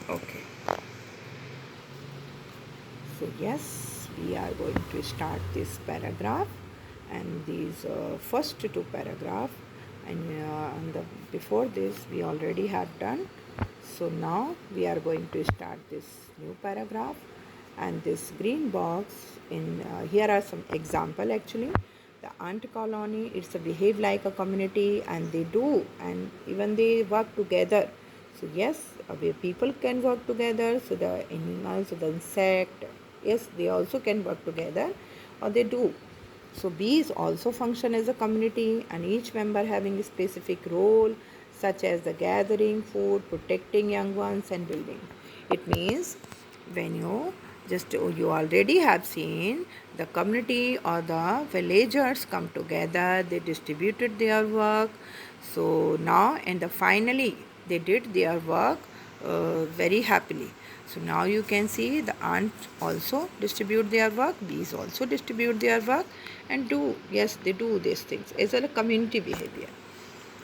Okay. So yes, we are going to start this paragraph, and these first two paragraph, and before this we already have done. So now we are going to start this new paragraph, and this green box. In here are some example actually. The ant colony, it's a behave like a community, and they do, and even they work together. So yes, where people can work together. So the animals, so the insect, yes, they also can work together, or they do. So bees also function as a community, and each member having a specific role, such as the gathering food, protecting young ones, and building. It means when you already have seen the community or the villagers come together, they distributed their work. So now and finally they did their work very happily. So now you can see the ants also distribute their work, bees also distribute their work, and do, yes, they do these things as a community behavior.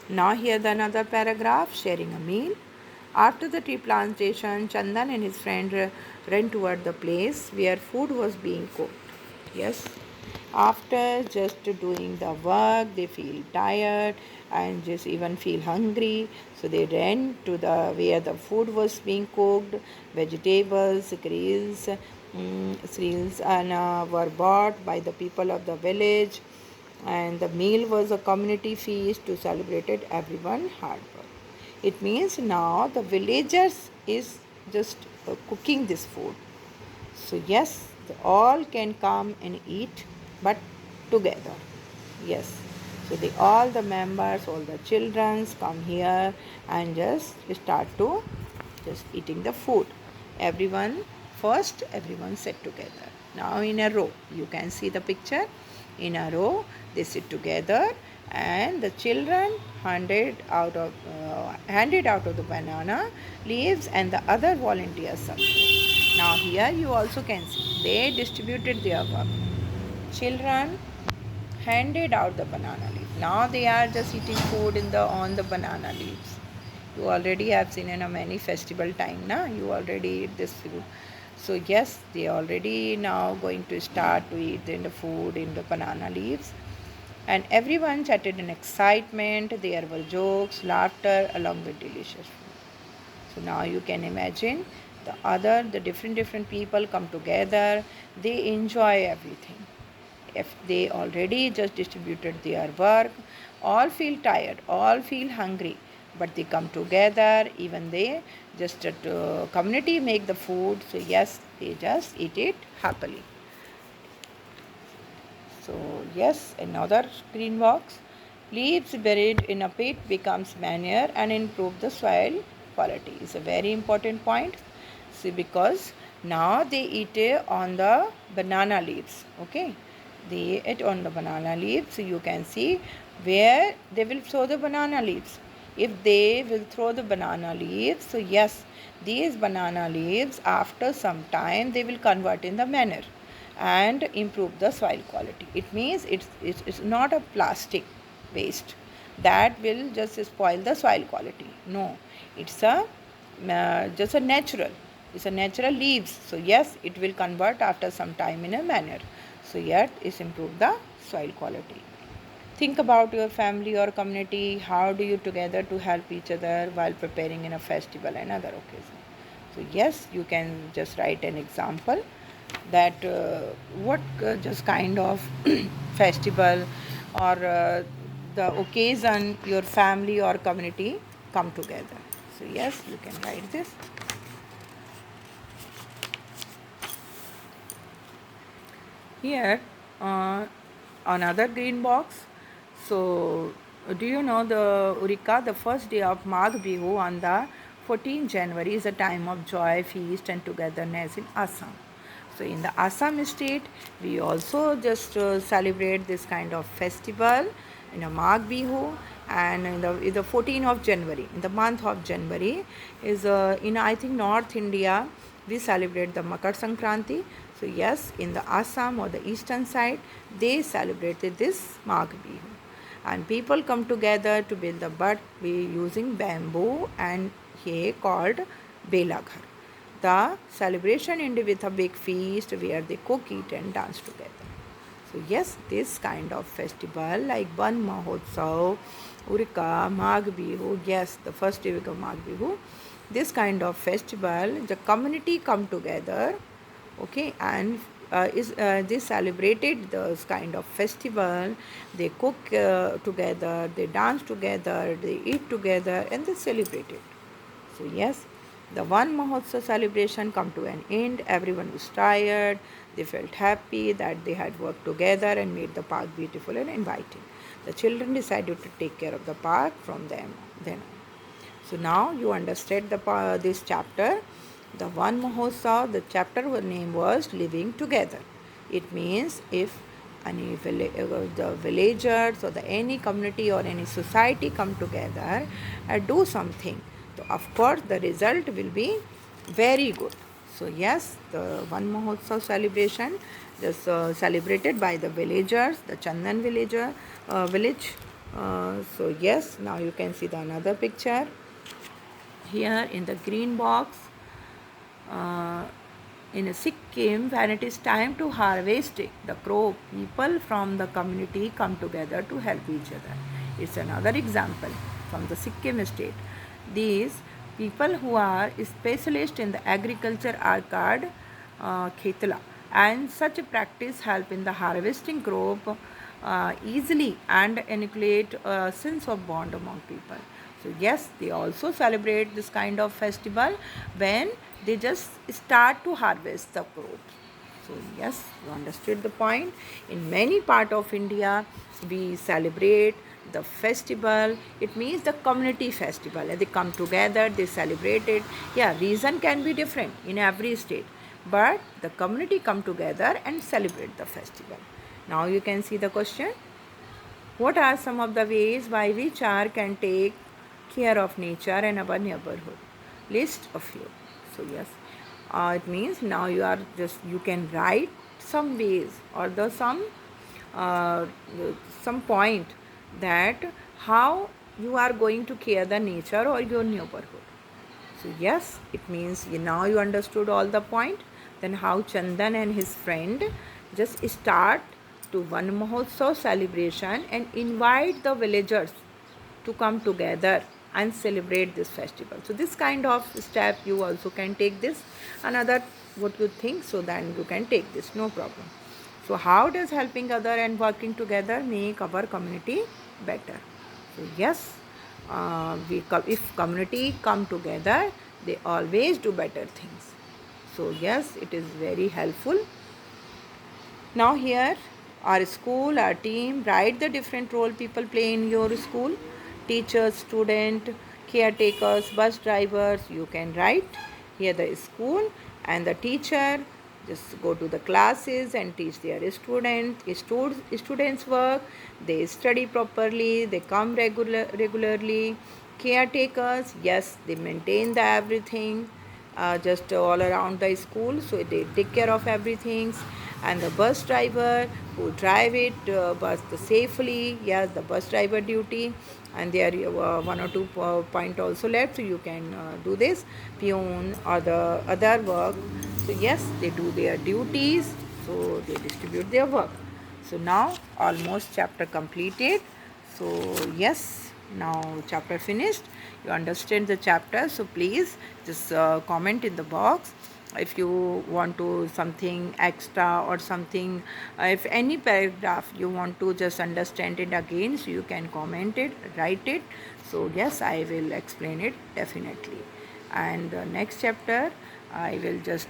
Now here the another paragraph, sharing a meal. After the tea plantation, Chandan and his friend ran toward the place where food was being cooked. Yes, after just doing the work, they feel tired and just even feel hungry. So they ran to the where the food was being cooked. Vegetables, cereals, and were bought by the people of the village, and the meal was a community feast to celebrate everyone hard work. It means now the villagers is just cooking this food. So yes, all can come and eat, but together. Yes. So all the members, all the children come here and just start to just eating the food. Everyone first, everyone sit together. Now in a row, you can see the picture. In a row, they sit together, and the children handed out of the banana leaves, and the other volunteers support. Now here you also can see they distributed their work. Children handed out the banana leaf. Now they are just eating food in the on the banana leaves. You already have seen in a many festival time, na? You already eat this food. So yes, they already now going to start to eat in the food in the banana leaves. And everyone chatted in excitement. There were jokes, laughter, along with delicious food. So now you can imagine the different people come together. They enjoy everything. If they already just distributed their work, all feel tired, all feel hungry, but they come together. Even they just community make the food. So yes, they just eat it happily. So yes, another green box. Leaves buried in a pit becomes manure and improve the soil quality. Is a very important point. See, because now they eat it on the banana leaves. Okay, they eat on the banana leaves. So you can see where they will throw the banana leaves. If they will throw the banana leaves, so yes, these banana leaves after some time they will convert in the manure and improve the soil quality. It means it's not a plastic waste that will just spoil the soil quality. No, it's a just a natural. It's a natural leaves. So yes, it will convert after some time in a manner. So yet it's improve the soil quality. Think about your family or community. How do you together to help each other while preparing in a festival and other occasion? So yes, you can just write an example that what just kind of festival or the occasion your family or community come together. So yes, you can write this. Here, another green box. So, do you know the Urika, the first day of Magh Bihu on the 14th January is a time of joy, feast, and togetherness in Assam. So, in the Assam state, we also just celebrate this kind of festival in a Magh Bihu, and in the 14th of January, in the month of January, is in I think North India we celebrate the Makar Sankranti. So yes, in the Assam or the eastern side, they celebrated this Magh Bihu. And people come together to build the but using bamboo and hay called Belaghar. the celebration ended with a big feast where they cook, eat, and dance together. So yes, this kind of festival like Ban Mahotsav, Urika, Magh Bihu, yes, the first day of Magh Bihu, this kind of festival, the community come together, okay, and they celebrated this kind of festival. They cook together, they dance together, they eat together, and they celebrate it. So yes, the one Mahotsav celebration come to an end. Everyone was tired. They felt happy that they had worked together and made the park beautiful and inviting. The children decided to take care of the park from them then on. So now you understand this chapter. The one Mahotsav, the chapter name was Living Together. It means if the villagers or any community or any society come together and do something, so of course the result will be very good. So yes, the one Mahotsav celebration is celebrated by the villagers, the Chandan village. So yes, now you can see the another picture here in the green box. In Sikkim, when it is time to harvest the crop, people from the community come together to help each other. It's another example from the Sikkim state. These people who are specialists in the agriculture are called khetla, and such a practice help in the harvesting crop easily and inculcate a sense of bond among people. So yes, they also celebrate this kind of festival when they just start to harvest the crops. So yes, you understood the point. In many part of India, we celebrate the festival. It means the community festival. They come together, they celebrate it. Yeah, reason can be different in every state, but the community come together and celebrate the festival. Now you can see the question. What are some of the ways by which our can take care of nature and our neighborhood? List a few. So yes, it means now you can write some ways or uh, some point that how you are going to care the nature or your neighborhood. So yes, it means now you understood all the point. Then how Chandan and his friend just start to one Mahotsav celebration and invite the villagers to come together and celebrate this festival. So this kind of step you also can take this. Another what you think, so then you can take this, no problem. So how does helping other and working together make our community better? So yes, if community come together, they always do better things. So yes, it is very helpful. Now here, our school, our team, write the different role people play in your school. Teachers, student, caretakers, bus drivers, you can write here the school and the teacher just go to the classes and teach their students work, they study properly, they come regularly. Caretakers, yes, they maintain the everything just all around the school, so they take care of everything. And the bus driver who drive it bus safely, yes, the bus driver duty. And there one or two point also left, so you can do this peon or the other work. So yes, they do their duties, so they distribute their work. So now almost chapter completed. So yes, now chapter finished. You understand the chapter, so please just comment in the box if you want to something extra or something, if any paragraph you want to just understand it again, so you can comment it, write it. So yes, I will explain it definitely. And next chapter I will just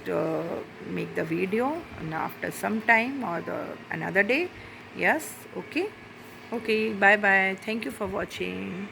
make the video and after some time or another day. Yes, okay. Okay, bye bye, thank you for watching.